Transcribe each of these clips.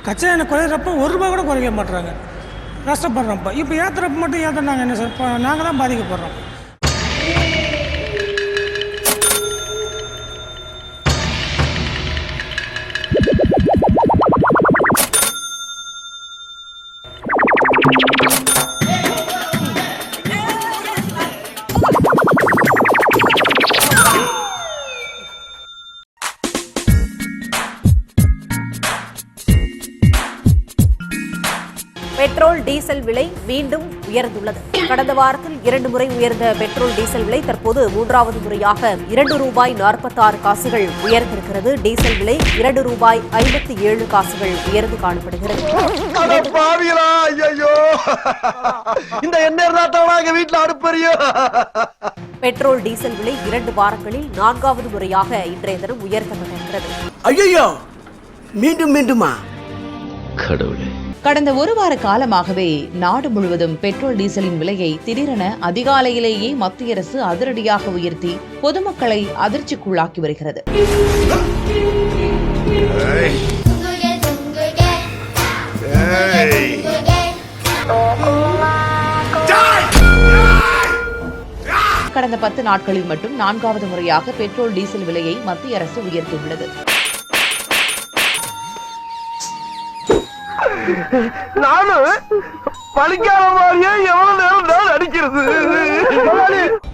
கச்சா எண்ணெய் குறையிறப்ப ₹1 கூட குறைக்க மாட்டுறாங்க. கஷ்டப்படுறோம்ப்பா. இப்போ ஏற்றுறப்ப மட்டும் ஏற்றுனாங்க என்ன சார்? இப்போ நாங்கள் தான் பாதிக்கப்படுறோம். பெட்ரோல் டீசல் விலை மீண்டும் உயர்ந்துள்ளது. கடந்த வாரத்தில் 2 முறை உயர்ந்த பெட்ரோல் டீசல் விலை தற்போது 3வது முறையாக ₹2.46 உயர்ந்திருக்கிறது. டீசல் விலை ₹2.57 உயர்ந்து காணப்படுகிறது. பெட்ரோல் டீசல் விலை 2 வாரங்களில் 4வது முறையாக இன்றைய தினம் உயர்த்தப்பட்டிருக்கிறது. ஐயோ, மீண்டுமா? கடவுளே. கடந்த 1 வார காலமாகவே நாடு முழுவதும் பெட்ரோல் டீசலின் விலையை திடீரென அதிகாலையிலேயே மத்திய அரசு அதிரடியாக உயர்த்தி பொதுமக்களை அதிர்ச்சிக்குள்ளாக்கி வருகிறது. கடந்த 10 நாட்களில் மட்டும் 4வது முறையாக பெட்ரோல் டீசல் விலையை மத்திய அரசு உயர்த்தியுள்ளது.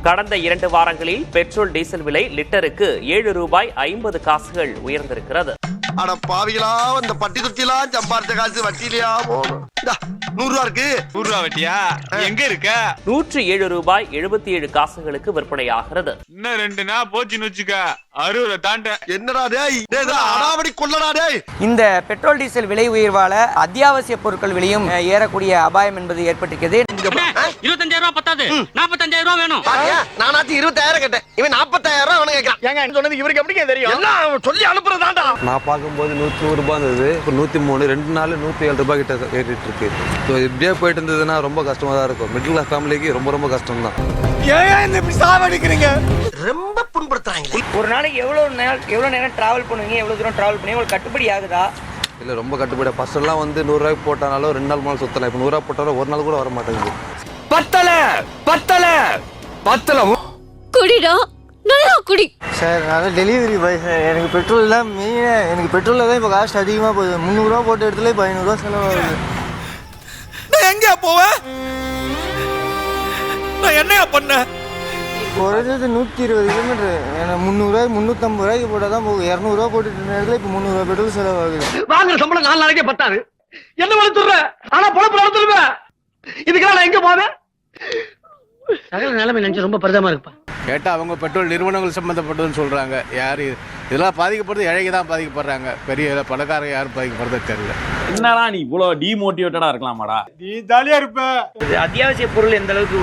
கடந்த 2 வாரங்களில் பெட்ரோல் டீசல் விலை லிட்டருக்கு ₹7.50 உயர்ந்திருக்கிறது. அட பாவிகளா, இந்த பட்டி தொட்டிலாம் சம்பாரிச்ச காசு வட்டிலையா போகும். ₹100 இருக்கு. ₹100 வட்டியா? எங்க இருக்க? ₹107.77 விற்பனையாகிறது. இன்னும் 2 நாள் போச்சுன்னு வச்சுக்க, 60 தாண்ட. என்னடா டேய், அடாவடி கொள்ளடா டேய். இந்த பெட்ரோல் டீசல் விலை உயர்வால அத்தியாவசிய பொருட்கள் விலையும் ஏறக்கூடிய அபாயம் என்பது ஏற்பட்டிருக்கிறது. ₹25,000 பத்தாது, ₹45,000 வேணும். நானாச்சும் 20,000 கேட்டேன், இவன் ₹45,000 அவனு கேட்கறான். ஏங்க சொன்னது இவருக்கு எப்படி தெரியும்? எல்லாம் சொல்லி அனுப்புறதாண்டா. நான் பார்க்கும்போது ₹100 இருந்தது, இப்போ 103, 2 நாள் ₹107 கிட்ட ஏறிட்டு இருக்கு. ஸோ இப்படியே போயிட்டு இருந்ததுன்னா ரொம்ப கஷ்டமா தான் இருக்கும். மிடில் கிளாஸ் ஃபேமிலிக்கு ரொம்ப கஷ்டம் தான். ஏன் இப்படி சாவடிக்கிறீங்க? ரொம்ப புண்படுத்துறாங்க. ஒரு நாளைக்கு எவ்வளவு நேரம் டிராவல் பண்ணுவீங்க? எவ்வளவு தூரம் டிராவல் பண்ணி உங்களுக்கு கட்டுப்படி ஆகுதா? இல்லை, ரொம்ப கட்டுப்படி. ஃபர்ஸ்ட் எல்லாம் வந்து ₹100 போட்டானாலும் 2 நாள் மேலே சுத்தலாம். இப்போ ₹100 போட்டாலும் 1 நாள் கூட வர மாட்டேங்குது. பத்தல குடிடா, நல்லா குடி. சார், நான் டெலிவரி பாய் சார். எனக்கு பெட்ரோல் தான் மெயினாக. எனக்கு பெட்ரோலில் தான் இப்போ காஸ்ட் அதிகமாக போகுது. ₹300 போட்ட இடத்துல இப்போ ₹500 செலவாகுது. நான் எங்கேயா போவேன்? நான் என்னையா பண்ணேன்? குறைஞ்சது 120 கிலோமீட்டர். எனக்கு ₹300 ₹350 போட்டால் தான் போகுது. ₹200 போட்டுட்டு இருந்த இடத்துல இப்போ ₹300 பெட்ரோல் செலவாகுது. வாங்குற சம்பளம் 4 நாளைக்கே பத்தாது. என்ன வளர்த்துற? ஆனா பொழப்பு வளர்த்துருவேன். இதுக்கெல்லாம் நான் எங்க போவேன்? சகல நிலைமை நினைச்சு ரொம்ப பரிதமா இருப்பா. கேட்டா அவங்க பெட்ரோல் நிறுவனங்கள் சம்பந்தப்பட்டதுன்னு சொல்றாங்க. யாரு இதெல்லாம் பாதிக்கப்படுறது? இழைக்கு தான் பாதிக்கப்படுறாங்க. பெரிய பணக்காரங்க யாரும் பாதிக்கப்படுறது தெரியல. என்னடா நீ இவ்வளவு டிமோட்டிவேட்டடா இருக்கலாமாடா? நீ ஜாலியா இருப்ப. அத்தியாவசிய பொருள் எந்த அளவுக்கு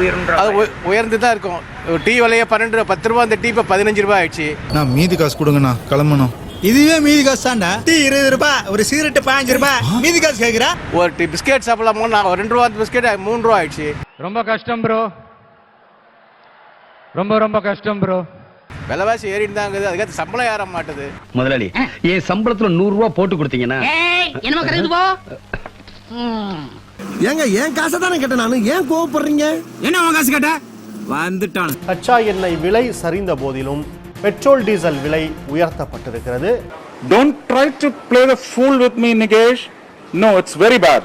உயர்ந்து தான் இருக்கும். டீ விலைய ₹10 அந்த டீ இப்ப ₹15 ஆயிடுச்சு. நான் மீதி காசு கொடுங்கண்ணா, கிளம்பணும். இதுவே மீதி காசு தான்டா. டீ ₹20, ஒரு சிகரெட் ₹15, மீதி காசு கேட்குறா. ஒரு டீ பிஸ்கெட் சாப்பிடலாம், ₹2 பிஸ்கெட் ₹3 ஆயிடுச்சு. ரொம்ப கஷ்டம் ப்ரோ, ரொம்ப கஷ்டம் ப்ரோ. விலைவாசி ஏறிட்டு தான் இருக்குது. அதுக்காக சம்பளம் ஏற மாட்டுது. முதலாளி, என் சம்பளத்துல ₹100 போட்டு கொடுத்தீங்கன்னா என்னமா கரெக்ட் போ. ஏங்க ஏன் காசை தானே கேட்டேன் நானு. ஏன் கோவப்படுறீங்க? என்ன உன் காசு கேட்ட? வந்துட்டான். கச்சா எண்ணெய் விலை சரிந்த போதிலும் பெட்ரோல் டீசல் விலை உயர்த்தப்பட்டிருக்கிறது. Don't try to play the fool with me, Nikesh. No, it's very bad.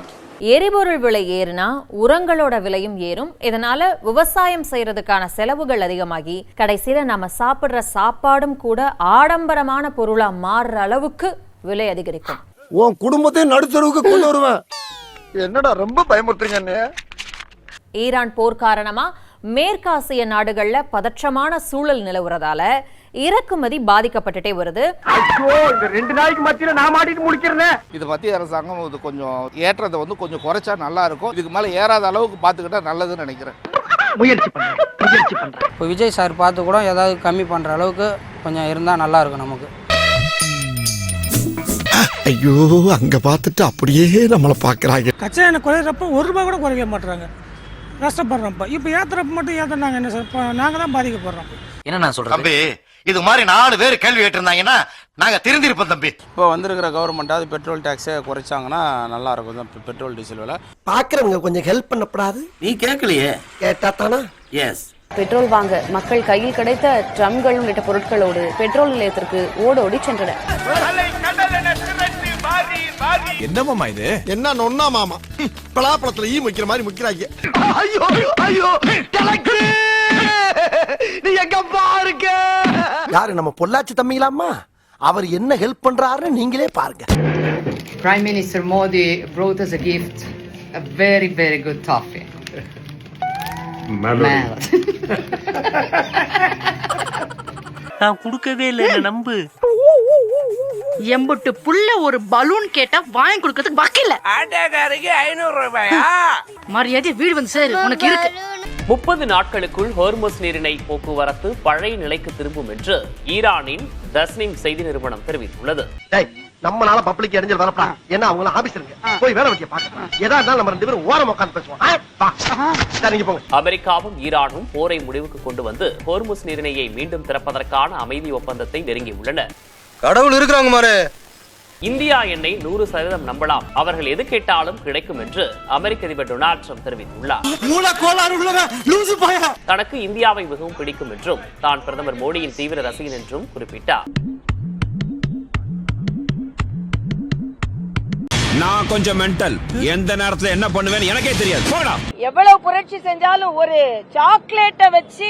எரிபொருள் விலை ஏறினா உரங்களோட விலையும் ஏறும். இதனால விவசாயம் செய்யறதுக்கான செலவுகள் அதிகமாகி கடைசியில நம்ம சாப்பிடுற சாப்பாடும் கூட ஆடம்பரமான பொருளா மாறுற அளவுக்கு விலை அதிகரிக்கும். உன் குடும்பத்தை நடுத்தருவுக்கு கொண்டு வருவேன். என்னடா ரொம்ப பயமுறுத்துறீங்க? ஈரான் போர் காரணமா மேற்காசிய நாடுகள்ல பதற்றமான சூழல் நிலவுறதால இறக்குமதி பாதிக்கப்பட்டுட்டே வருது. இந்த 2 நாளைக்கு மத்தியில நான் மாட்டிட்டு முடிக்கிறேன். இது மத்திய அரசாங்கம் இது கொஞ்சம் ஏற்றத்தை வந்து கொஞ்சம் குறைச்சா நல்லா இருக்கும். இதுக்கு மேல ஏறாத அளவுக்கு பாத்துக்கிட்டா நல்லதுன்னு நினைக்கிறேன். முயற்சி பண்றேன். இப்போ விஜய் சார் பார்த்து கூட ஏதாவது கம்மி பண்ற அளவுக்கு கொஞ்சம் இருந்தா நல்லா இருக்கும் நமக்கு. ஐயோ, அங்க பார்த்துட்டு அப்படியே நம்மளை பாக்குறாங்க. கச்சா எண்ணெய் குறையிறப்ப ₹1 கூட குறைக்க மாட்டுறாங்க. கஷ்டப்படுறோம்ப்பா. இப்போ ஏற்றுறப்ப மட்டும் ஏற்றுனாங்க என்ன சார்? இப்போ நாங்கள் தான் பாதிக்கப்படுறோம். என்ன நான் சொல்றேன்? இது மாதிரி 4 பேர் கேள்வி கேட்டிருந்தாங்கன்னா நாங்க திருந்திருப்போம் தம்பி. இப்போ வந்திருக்கிற கவர்மெண்ட்டாவது பெட்ரோல் டேக்ஸை குறைச்சாங்கன்னா நல்லா இருக்கும் தான் பெட்ரோல் டீசல் விலை. பாக்குறவங்க கொஞ்சம் ஹெல்ப் பண்ணப்படாது. நீ கேட்கலையே, கேட்டா தானா? எஸ். பெட்ரோல் வாங்க மக்கள் கையில் கிடைத்த ட்ரம்கள் உள்ளிட்ட பொருட்களோடு பெட்ரோல் நிலையத்திற்கு ஓடோடி சென்றனர். என்னமாமா இது? என்ன நொன்னா மாமா, பலாப்பழத்துல ஈ முக்கிற மாதிரி முக்கிறாங்க. ஐயோ ஐயோ கலக்கு, நீ எங்க பாருங்க. யாரு நம்ம பொள்ளாச்சி தம்பிங்களாமா? அவர் என்ன ஹெல்ப் பண்றாருன்னு நீங்களே பாருங்க. Prime Minister Modi brought us a gift, a very very good toffee. நான் கொடுக்கவே இல்லை, நம்பு. எம்புட்டு புள்ள ஒரு பலூன் கேட்டா வாங்கி கொடுக்கிறதுக்கு வக்கில்ல. ஆட்டோக்காரருக்கு 500 ரூபாயா? மரியாதை வீடு வந்து சேரு, உனக்கு இருக்கு. 30 நாட்களுக்குள் ஹோர்முஸ் நீரிணை போக்குவரத்து பழைய நிலைக்கு திரும்பும் என்று ஈரானின் தஸ்னிம் செய்தி நிறுவனம் தெரிவித்துள்ளது. நம்மளால பப்ளிக் இடைஞ்சல் வரப்பா, ஏன்னா அவங்க ஆபீசருங்க போய் வேலை வெட்டிய பாக்கலாம். ஏதா இருந்தாலும் நம்ம 2 பேரும் ஓரம் உட்கார்ந்து பேசுவோம். அமெரிக்காவும் ஈரானும் போரை முடிவுக்கு கொண்டு வந்து ஹோர்முஸ் நீரிணையை மீண்டும் திறப்பதற்கான அமைதி ஒப்பந்தத்தை நெருங்கியுள்ளன. கடவுள் இருக்கிறாங்க மாரே. இந்தியா எண்ணெய் 100% நம்பலாம், அவர்கள் எது கேட்டாலும் கிடைக்கும் என்று அமெரிக்க அதிபர் டொனால்ட் ட்ரம்ப் தெரிவித்துள்ளார். தனக்கு இந்தியாவை மிகவும் பிடிக்கும் என்றும் தான் பிரதமர் மோடியின் தீவிர ரசிகன் என்றும் குறிப்பிட்டார். நான் கொஞ்சம் மென்டல், எந்த நேரத்துல என்ன பண்ணுவேன்னு எனக்கே தெரியாது. போடா. எவ்வளவு புரட்சி செஞ்சாலும் ஒரு சாக்லேட்டை வச்சு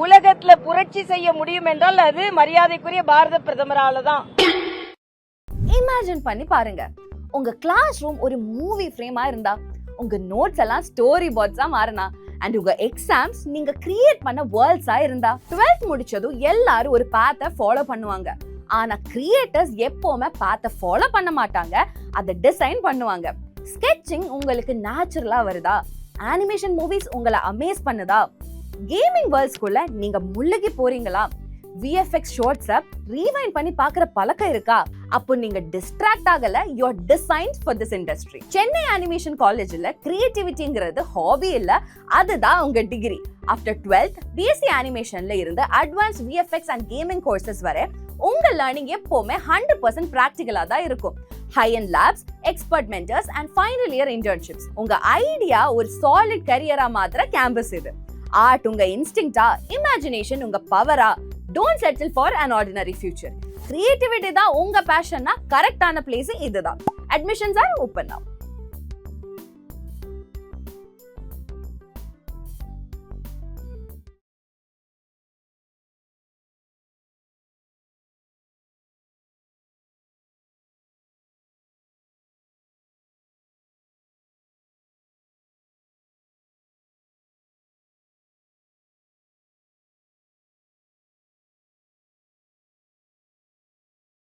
உலகத்துல புரட்சி செய்ய முடியும் என்றால் அது மரியாதைக்குரிய பாரத பிரதமரால தான். இமேஜின் பண்ணி பாருங்க, உங்க கிளாஸ் ரூம் ஒரு மூவி ஃப்ரேமா இருந்தா, உங்க நோட்ஸ் எல்லாம் ஸ்டோரி போர்ட்ஸா மாறினா, அண்ட் உங்க எக்ஸாம்ஸ் நீங்க கிரியேட் பண்ண வேர்ல்ட்ஸா இருந்தா, 12th முடிச்சதும் எல்லாரும் ஒரு பாத்தை ஃபாலோ பண்ணுவாங்க. ஆனா கிரியேட்டர்ஸ் எப்பவுமே பாத்தை ஃபாலோ பண்ண மாட்டாங்க, அதை டிசைன் பண்ணுவாங்க. ஸ்கெட்சிங் உங்களுக்கு நேச்சுரலா வருதா? அனிமேஷன் மூவிஸ் உங்களை அமேஸ் பண்ணுதா? கேமிங் வேர்ல்ட்ஸ்குள்ள நீங்க முழுகி போறீங்களா? VFX ஷார்ட்ஸை ரீவைண்ட் பண்ணி பார்க்குற பழக்கம் இருக்கா? அப்போ நீங்க டிஸ்ட்ராக்ட் ஆகல, you are designed for this industry. Chennai animation காலேஜில் கிரியேட்டிவிட்டிங்கிறது ஹாபி இல்ல, அதுதான் உங்க டிகிரி. ஆஃப்டர் 12th BSc அனிமேஷன்ல இருந்து advance VFX and gaming courses வரை உங்க லேர்னிங் எப்பவுமே 100% பிராக்டிகலா தான் இருக்கும். High and labs, expert mentors and final year internships. உங்க ஐடியா ஒரு சாலிட் கரியரா மாத்திர கேம்பஸ் இது. ஆர்ட் உங்க இன்ஸ்டிங்டா, இமேஜினேஷன் உங்க பவரா? Don't settle for an ordinary future. Creativity தான் உங்க பேஷன்னா கரெக்டான பிளேஸ் இதுதான். Admissions are open now.